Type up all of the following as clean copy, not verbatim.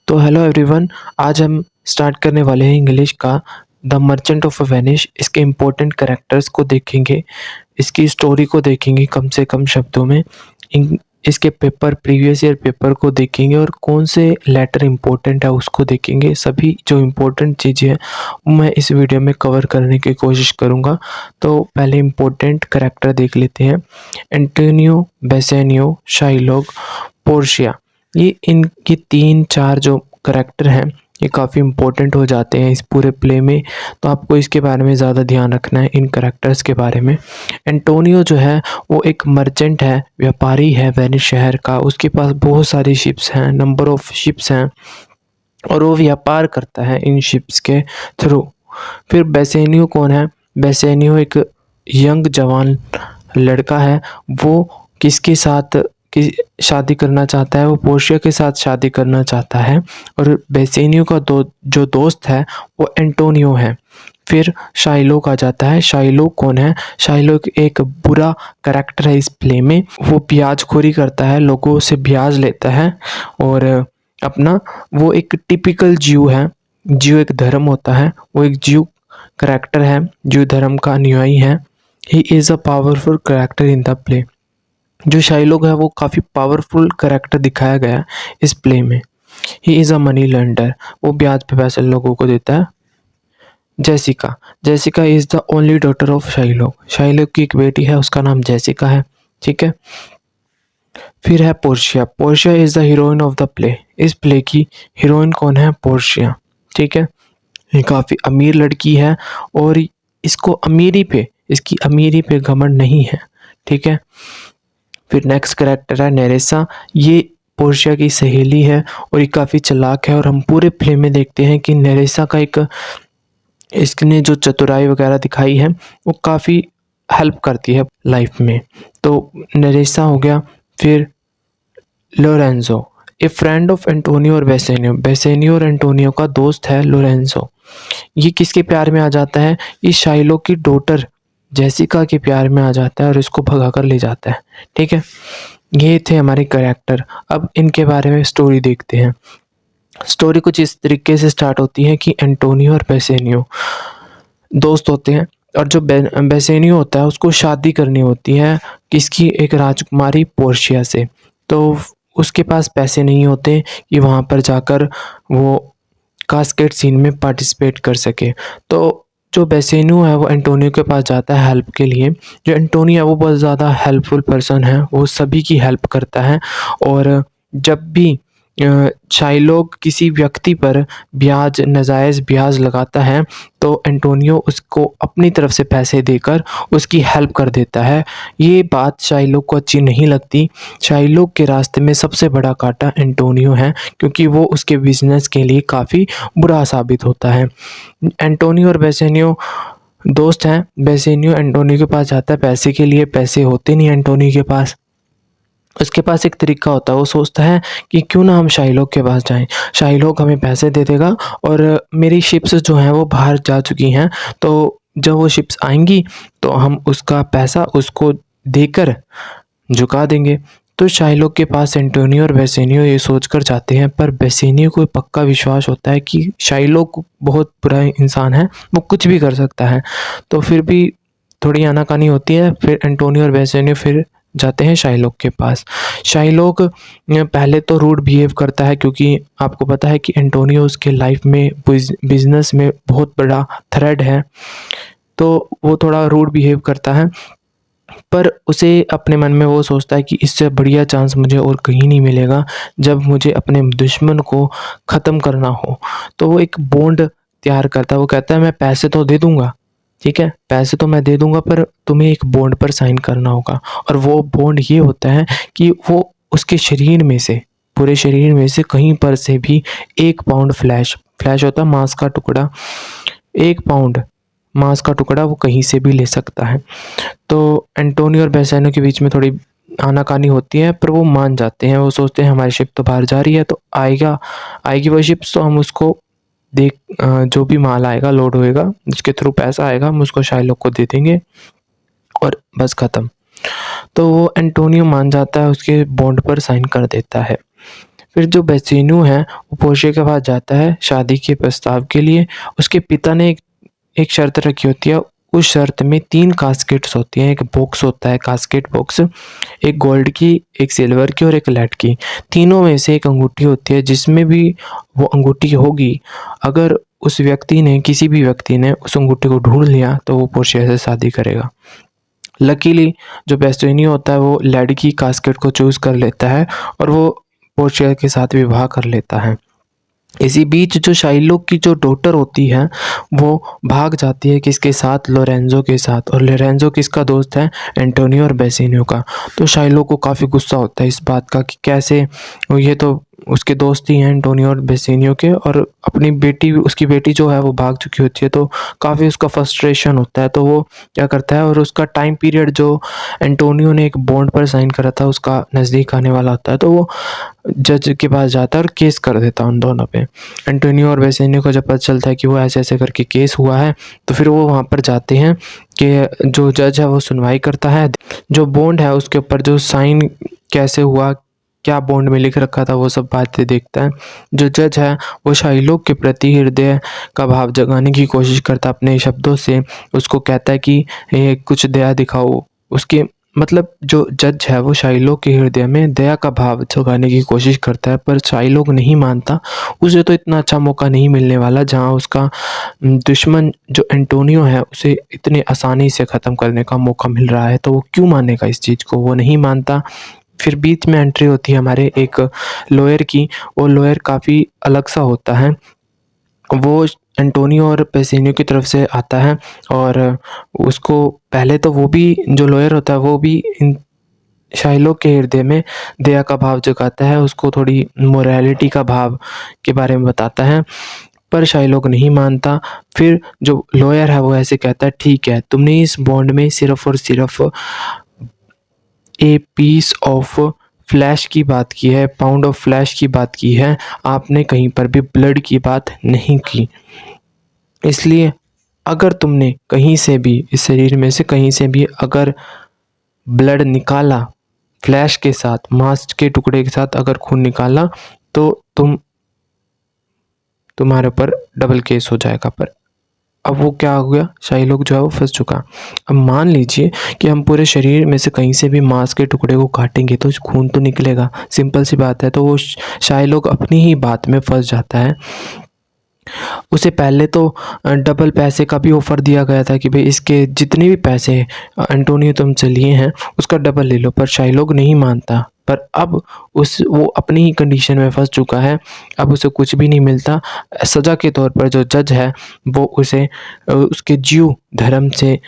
तो hello everyone. आज हम स्टार्ट करने वाले हैं इंग्लिश का द मर्चेंट ऑफ वेनिस। इसके इम्पोर्टेंट कैरेक्टर्स को देखेंगे, इसकी स्टोरी को देखेंगे कम से कम शब्दों में। इसके पेपर, प्रीवियस ईयर पेपर को देखेंगे और कौन से लेटर इम्पोर्टेंट है उसको देखेंगे। सभी जो इम्पोर्टेंट चीज़ें हैं मैं इस वीडियो में कवर करने की कोशिश करूँगा। तो पहले इम्पोर्टेंट कैरेक्टर देख लेते हैं। Antonio, Bassanio, Shylock, Portia. ये इनकी 3-4 जो करैक्टर हैं ये काफ़ी इम्पोर्टेंट हो जाते हैं इस पूरे प्ले में। तो आपको इसके बारे में ज़्यादा ध्यान रखना है, इन करैक्टर्स के बारे में। एंटोनियो जो है वो एक मर्चेंट है, व्यापारी है वेनिस शहर का। उसके पास बहुत सारी शिप्स हैं, नंबर ऑफ शिप्स हैं और वो व्यापार करता है इन शिप्स के थ्रू। फिर बेसेनियो कौन है? बेसेनियो एक यंग जवान लड़का है। वो किसके साथ की शादी करना चाहता है? वो पोर्शिया के साथ शादी करना चाहता है। और बेसेनियो का जो दोस्त है वो एंटोनियो है। फिर शाइलोक आ जाता है। शाइलोक कौन है? शाइलोक एक बुरा करैक्टर है इस प्ले में। वो ब्याजखोरी करता है, लोगों से ब्याज लेता है और अपना वो एक टिपिकल ज्यू है। ज्यू एक धर्म होता है, वो एक ज्यू करैक्टर है, ज्यू धर्म का अनुयायी है। ही is a powerful character in the play. जो शाइलोक है वो काफ़ी पावरफुल करैक्टर दिखाया गया है इस प्ले में। He is a money lender, वो ब्याज पे पैसे लोगों को देता है। Jessica, Jessica is the only daughter of Shylock. Shylock की एक बेटी है, उसका नाम जेसिका है। ठीक है। फिर है Portia. Portia is the heroine of the play. इस प्ले की हीरोइन कौन है? पोर्शिया। ठीक है। ये काफ़ी अमीर लड़की है और इसकी अमीरी पे घमंड नहीं है। ठीक है। फिर नेक्स्ट कैरेक्टर है नेरेसा। ये पोर्शिया की सहेली है और ये काफ़ी चालाक है और हम पूरे प्ले में देखते हैं कि नेरेसा का इसने जो चतुराई वगैरह दिखाई है वो काफ़ी हेल्प करती है लाइफ में। तो नेरेसा हो गया। फिर Lorenzo, A friend of Antonio और बेसेनियो। बेसेनियो और एंटोनियो का दोस्त है लोरेंजो। ये किसके प्यार में आ जाता है? ये शाइलो की डॉटर जेसिका के प्यार में आ जाता है और इसको भगा कर ले जाता है। ठीक है। ये थे हमारे कैरेक्टर। अब इनके बारे में स्टोरी देखते हैं। स्टोरी कुछ इस तरीके से स्टार्ट होती है कि एंटोनियो और बेसेनियो दोस्त होते हैं और जो बेसेनियो होता है उसको शादी करनी होती है किसकी? एक राजकुमारी पोर्शिया से। तो उसके पास पैसे नहीं होते कि वहाँ पर जाकर वो कास्केड सीन में पार्टिसिपेट कर सके। तो जो बेसेनियो है वो एंटोनियो के पास जाता है हेल्प के लिए। जो एंटोनियो है वो बहुत ज़्यादा हेल्पफुल पर्सन है, वो सभी की हेल्प करता है। और जब भी शाइलोक किसी व्यक्ति पर नाजायज़ ब्याज लगाता है तो एंटोनियो उसको अपनी तरफ से पैसे देकर उसकी हेल्प कर देता है। ये बात शाइलोक को अच्छी नहीं लगती। शाइलोक के रास्ते में सबसे बड़ा कांटा एंटोनियो है क्योंकि वो उसके बिजनेस के लिए काफ़ी बुरा साबित होता है। एंटोनियो और बेसेनियो दोस्त हैं। बेसेनियो एंटोनियो के पास जाता है पैसे के लिए, पैसे होते नहीं एंटोनियो के पास। उसके पास एक तरीका होता है, वो सोचता है कि क्यों ना हम शाइलोक के पास जाएँ। शाइलोक हमें पैसे दे देगा और मेरी शिप्स जो हैं वो बाहर जा चुकी हैं, तो जब वो शिप्स आएँगी तो हम उसका पैसा उसको देकर झुका देंगे। तो शाइलोक के पास एंटोनियो और बेसेनियो ये सोचकर जाते हैं, पर बेसेनियो को पक्का विश्वास होता है कि शाइलोक बहुत बुरा इंसान है, वो कुछ भी कर सकता है। तो फिर भी थोड़ी आनाकानी होती है। फिर एंटोनियो और बेसेनियो फिर जाते हैं शाइलोक के पास। शाइलोक पहले तो रूड बिहेव करता है क्योंकि आपको पता है कि एंटोनियो उसके लाइफ में बिजनेस में बहुत बड़ा थ्रेड है, तो वो थोड़ा रूड बिहेव करता है। पर उसे अपने मन में वो सोचता है कि इससे बढ़िया चांस मुझे और कहीं नहीं मिलेगा जब मुझे अपने दुश्मन को ख़त्म करना हो। तो वो एक बॉन्ड तैयार करता है। वो कहता है मैं पैसे तो दे दूँगा, ठीक है, पैसे तो मैं दे दूँगा पर तुम्हें एक बॉन्ड पर साइन करना होगा। और वो बॉन्ड ये होता है कि वो उसके शरीर में से, पूरे शरीर में से कहीं पर से भी 1 पाउंड फ्लैश होता है मांस का टुकड़ा, 1 पाउंड मांस का टुकड़ा वो कहीं से भी ले सकता है। तो एंटोनियो और बेसेनियो के बीच में थोड़ी आनाकानी होती है पर वो मान जाते हैं। वो सोचते हैं हमारी शिप तो बाहर जा रही है तो आएगी वो शिप, तो हम उसको जो भी माल आएगा, लोड होएगा, जिसके थ्रू पैसा आएगा हम उसको शाइलोक को दे देंगे और बस ख़त्म। तो वो एंटोनियो मान जाता है, उसके बॉन्ड पर साइन कर देता है। फिर जो बेसिन्यू है वो पोर्शिया के पास जाता है शादी के प्रस्ताव के लिए। उसके पिता ने एक शर्त रखी होती है, उस शर्त में 3 कास्केट्स होती हैं, एक बॉक्स होता है कास्केट बॉक्स, एक गोल्ड की, एक सिल्वर की और एक लेड की। तीनों में से एक अंगूठी होती है, जिसमें भी वो अंगूठी होगी, अगर उस व्यक्ति ने किसी भी व्यक्ति ने उस अंगूठी को ढूँढ लिया तो वो पोर्शिया से शादी करेगा। लकीली जो बेस्टिनी होता है वो लेड की कास्केट को चूज़ कर लेता है और वो पोर्शिया के साथ विवाह कर लेता है। इसी बीच जो शाइलोक की जो डॉटर होती है वो भाग जाती है किसके साथ, लोरेंज़ो के साथ, और लोरेंज़ो किसका दोस्त है, एंटोनियो और बेसिन्यू का। तो शाइलोक को काफ़ी गुस्सा होता है इस बात का कि कैसे ये तो उसके दोस्त ही हैं एंटोनियो और बेसिन्यू के, और अपनी बेटी, उसकी बेटी जो है वो भाग चुकी होती है, तो काफ़ी उसका फ्रस्ट्रेशन होता है। तो वो क्या करता है, और उसका टाइम पीरियड जो एंटोनियो ने एक बॉन्ड पर साइन करा था उसका नज़दीक आने वाला होता है, तो वो जज के पास जाता है और केस कर देता है उन दोनों पे। एंटोनियो और बेसिन्यू को जब पता चलता है कि वो ऐसे-ऐसे करके केस हुआ है, तो फिर वो वहाँ पर जाते हैं कि जो जज है वो सुनवाई करता है। जो बॉन्ड है उसके ऊपर जो साइन कैसे हुआ, क्या बॉन्ड में लिख रखा था, वो सब बातें देखता है। जो जज है वो शाइलोक के प्रति हृदय का भाव जगाने की कोशिश करता है अपने शब्दों से। उसको कहता है कि कुछ दया दिखाओ। उसके मतलब जो जज है वो शाइलोक के हृदय में दया का भाव जगाने की कोशिश करता है, पर शाइलोक नहीं मानता। उसे तो इतना अच्छा मौका नहीं मिलने वाला जहाँ उसका दुश्मन जो एंटोनियो है उसे इतने आसानी से ख़त्म करने का मौका मिल रहा है, तो वो क्यों मानेगा इस चीज़ को, वो नहीं मानता। फिर बीच में एंट्री होती है हमारे एक लॉयर की। वो लॉयर काफ़ी अलग सा होता है। वो एंटोनियो और बेसिन्यू की तरफ से आता है और उसको पहले तो वो भी जो लॉयर होता है वो भी इन शाइलोक के हृदय में दया का भाव जगाता है, उसको थोड़ी मोरालिटी का भाव के बारे में बताता है, पर शाइलोक नहीं मानता। फिर जो लॉयर है वो ऐसे कहता है, ठीक है, तुमने इस बॉन्ड में सिर्फ़ और सिर्फ़ ए पीस ऑफ फ्लैश की बात की है, पाउंड ऑफ फ्लैश की बात की है, आपने कहीं पर भी ब्लड की बात नहीं की। इसलिए अगर तुमने कहीं से भी इस शरीर में से कहीं से भी अगर ब्लड निकाला, फ्लैश के साथ, मांस के टुकड़े के साथ अगर खून निकाला, तो तुम्हारे ऊपर डबल केस हो जाएगा। पर अब वो क्या हो गया, शाइलोक जो है वो फँस चुका। अब मान लीजिए कि हम पूरे शरीर में से कहीं से भी मांस के टुकड़े को काटेंगे तो खून तो निकलेगा, सिंपल सी बात है। तो वो शाइलोक अपनी ही बात में फँस जाता है। उसे पहले तो डबल पैसे का भी ऑफ़र दिया गया था कि भाई इसके जितने भी पैसे एंटोनियो तुमसे लिए हैं उसका डबल ले लो, पर शाइलोक नहीं मानता। पर अब वो अपनी ही कंडीशन में फँस चुका है, अब उसे कुछ भी नहीं मिलता। सज़ा के तौर पर जो जज है वो उसे उसके ज्यू धर्म से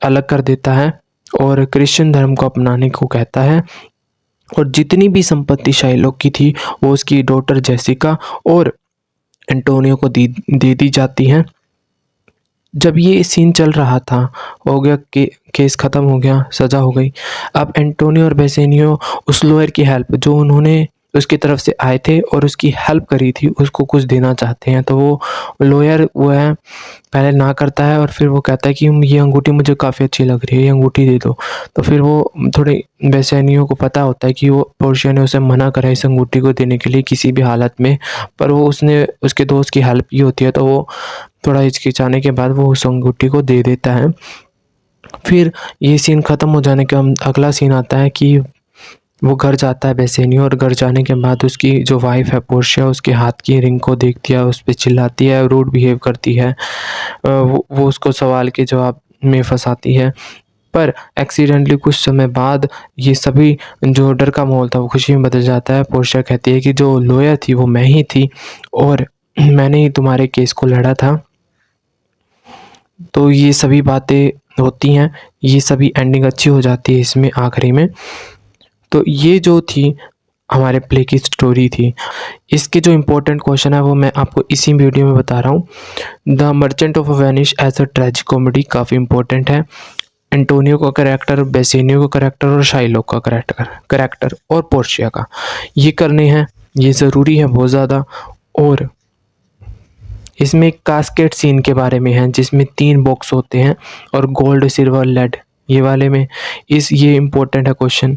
अलग कर देता है और क्रिश्चियन धर्म को अपनाने को कहता है, और जितनी भी संपत्ति शाइलोक की थी वो उसकी डॉटर जेसिका और एंटोनियो को दे दी जाती हैं। जब ये सीन चल रहा था, हो गया केस ख़त्म हो गया, सज़ा हो गई। अब एंटोनियो और बेसिन्यू उस लॉयर की हेल्प जो उन्होंने उसकी तरफ से आए थे और उसकी हेल्प करी थी उसको कुछ देना चाहते हैं। तो वो लॉयर वो है पहले ना करता है और फिर वो कहता है कि ये अंगूठी मुझे काफ़ी अच्छी लग रही है, ये अंगूठी दे दो। तो फिर वो थोड़े बेसिन्यू को पता होता है कि वो पोर्शिया ने उसे मना करा इस अंगूठी को देने के लिए किसी भी हालत में, पर वो उसने उसके दोस्त की हेल्प की होती है, तो वो थोड़ा हिचकिचाने के बाद वो उस अंगूठी को दे देता है। फिर ये सीन ख़त्म हो जाने के बाद अगला सीन आता है कि वो घर जाता है बेसिन्यू, और घर जाने के बाद उसकी जो वाइफ़ है पोर्शिया उसके हाथ की रिंग को देखती है, उस पे चिल्लाती है, रूड बिहेव करती है। वो उसको सवाल के जवाब में फँसाती है। पर एक्सीडेंटली कुछ समय बाद ये सभी जो डर का माहौल था वो खुशी में बदल जाता है। पोर्शिया कहती है कि जो लॉयर थी वो मैं ही थी और मैंने ही तुम्हारे केस को लड़ा था। तो ये सभी बातें होती हैं, ये सभी एंडिंग अच्छी हो जाती है इसमें आखिरी में। तो ये जो थी हमारे प्ले की स्टोरी थी। इसके जो इम्पोर्टेंट क्वेश्चन है वो मैं आपको इसी वीडियो में बता रहा हूँ। The Merchant of Venice as a tragic comedy काफ़ी इम्पोर्टेंट है। एंटोनियो का करैक्टर, बेसिन्यू का करैक्टर और शाइलोक का करैक्टर और पोर्शिया का, ये करने हैं, ये ज़रूरी है बहुत ज़्यादा। और इसमें एक कास्केट सीन के बारे में है जिसमें 3 बॉक्स होते हैं और गोल्ड, सिल्वर, लेड, ये वाले में ये इम्पोर्टेंट है क्वेश्चन।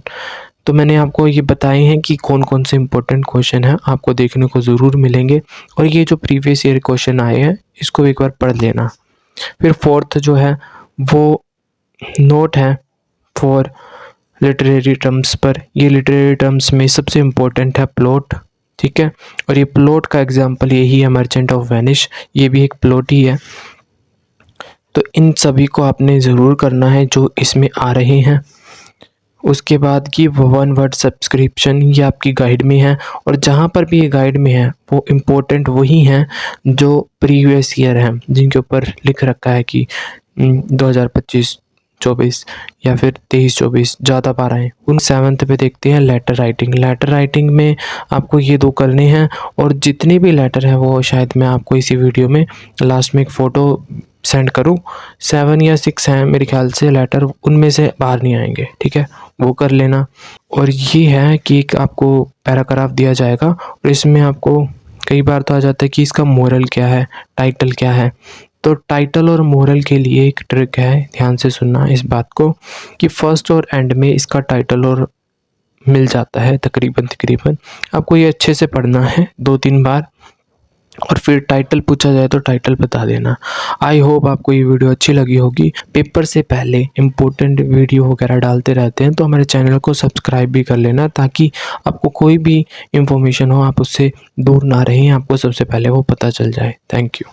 तो मैंने आपको ये बताए हैं कि कौन-कौन से इम्पोर्टेंट क्वेश्चन हैं, आपको देखने को ज़रूर मिलेंगे और ये जो प्रीवियस ईयर क्वेश्चन आए हैं, इसको एक बार पढ़ लेना। फिर फोर्थ जो है वो नोट है फॉर लिटरेरी टर्म्स पर। ये लिटरेरी टर्म्स में सबसे इम्पोर्टेंट है प्लॉट, ठीक है। और ये प्लॉट का एग्जांपल यही है मर्चेंट ऑफ वेनिस, ये भी एक प्लॉट ही है। तो इन सभी को आपने ज़रूर करना है जो इसमें आ रहे हैं। उसके बाद की वन वर्ड सब्सक्रिप्शन, ये आपकी गाइड में है और जहाँ पर भी ये गाइड में है वो इम्पोर्टेंट वही हैं जो प्रीवियस ईयर हैं, जिनके ऊपर लिख रखा है कि 2025-24 या फिर 23-24 ज़्यादा बार आए। उन 7th पे देखते हैं लेटर राइटिंग। लेटर राइटिंग में आपको ये 2 करने हैं और जितने भी लेटर हैं वो शायद मैं आपको इसी वीडियो में लास्ट में एक फ़ोटो सेंड करूँ। 7 या 6 हैं मेरे ख्याल से लेटर, उनमें से बाहर नहीं आएंगे, ठीक है, वो कर लेना। और ये है कि एक आपको पैराग्राफ दिया जाएगा और इसमें आपको कई बार तो आ जाता है कि इसका मोरल क्या है, टाइटल क्या है। तो टाइटल और मोरल के लिए एक ट्रिक है, ध्यान से सुनना इस बात को, कि फर्स्ट और एंड में इसका टाइटल और मिल जाता है तकरीबन। आपको ये अच्छे से पढ़ना है 2-3 बार और फिर टाइटल पूछा जाए तो टाइटल बता देना। आई होप आपको ये वीडियो अच्छी लगी होगी। पेपर से पहले इम्पोर्टेंट वीडियो वगैरह डालते रहते हैं, तो हमारे चैनल को सब्सक्राइब भी कर लेना ताकि आपको कोई भी इंफॉर्मेशन हो आप उससे दूर ना रहें, आपको सबसे पहले वो पता चल जाए। Thank you.